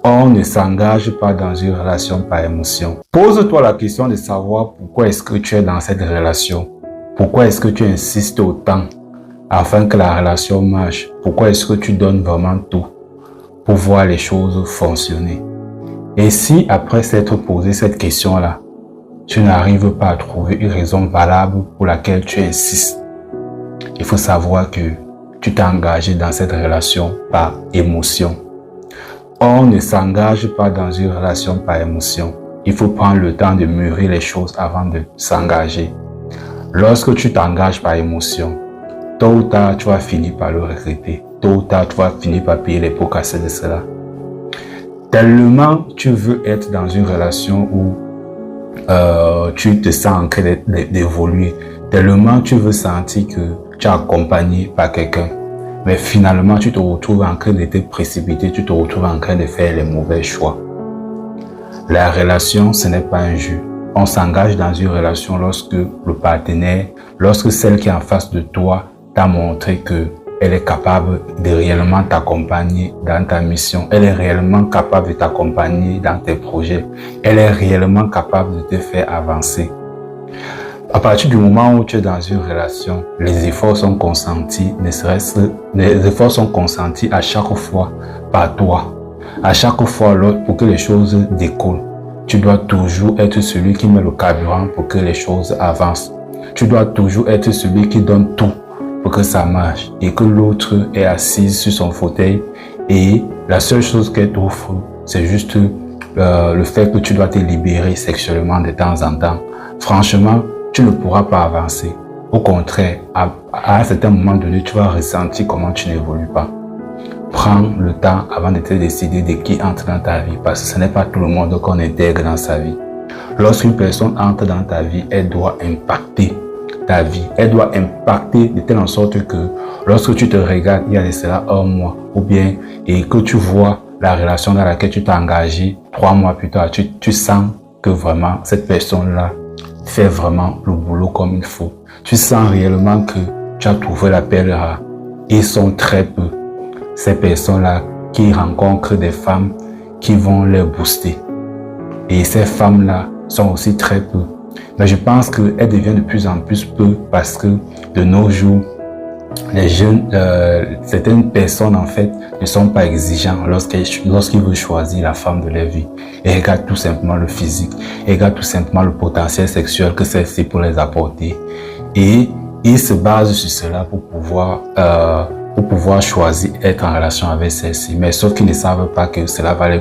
On ne s'engage pas dans une relation par émotion. Pose-toi la question de savoir pourquoi est-ce que tu es dans cette relation. Pourquoi est-ce que tu insistes autant afin que la relation marche? Pourquoi est-ce que tu donnes vraiment tout pour voir les choses fonctionner? Et si après s'être posé cette question-là, tu n'arrives pas à trouver une raison valable pour laquelle tu insistes, il faut savoir que tu t'es engagé dans cette relation par émotion. On ne s'engage pas dans une relation par émotion. Il faut prendre le temps de mûrir les choses avant de s'engager. Lorsque tu t'engages par émotion, tôt ou tard, tu vas finir par le regretter. Tôt ou tard, tu vas finir par payer les pots cassés de cela. Tellement tu veux être dans une relation où tu te sens en train d'évoluer. Tellement tu veux sentir que tu es accompagné par quelqu'un. Mais finalement, tu te retrouves en train de te précipiter, tu te retrouves en train de faire les mauvais choix. La relation, ce n'est pas un jeu. On s'engage dans une relation lorsque le partenaire, lorsque celle qui est en face de toi t'a montré qu'elle est capable de réellement t'accompagner dans ta mission. Elle est réellement capable de t'accompagner dans tes projets. Elle est réellement capable de te faire avancer. À partir du moment où tu es dans une relation, les efforts sont consentis, les efforts sont consentis à chaque fois par toi. À chaque fois, pour que les choses décollent, tu dois toujours être celui qui met le carburant pour que les choses avancent. Tu dois toujours être celui qui donne tout pour que ça marche et que l'autre est assise sur son fauteuil et la seule chose qu'elle t'offre, c'est juste le fait que tu dois te libérer sexuellement de temps en temps. Franchement, tu ne pourras pas avancer. Au contraire, à un certain moment donné, tu vas ressentir comment tu n'évolues pas. Prends le temps avant de te décider de qui entre dans ta vie, parce que ce n'est pas tout le monde qu'on intègre dans sa vie. Lorsqu'une personne entre dans ta vie, elle doit impacter ta vie. Elle doit impacter de telle sorte que lorsque tu te regardes, il y a de cela un mois, ou bien, et que tu vois la relation dans laquelle tu t'es engagé 3 mois plus tard, tu sens que vraiment cette personne-là fait vraiment le boulot comme il faut. Tu sens réellement que tu as trouvé la perle rare. Ils sont très peu, ces personnes-là, qui rencontrent des femmes qui vont les booster. Et ces femmes-là sont aussi très peu. Mais je pense qu'elles deviennent de plus en plus peu parce que de nos jours, les jeunes, certaines personnes en fait ne sont pas exigeants lorsqu'ils veulent choisir la femme de leur vie. Ils regardent tout simplement le physique, ils regardent tout simplement le potentiel sexuel que celle-ci peut les apporter. Et ils se basent sur cela pour pouvoir choisir être en relation avec celle-ci. Mais sauf qu'ils ne savent pas que cela va les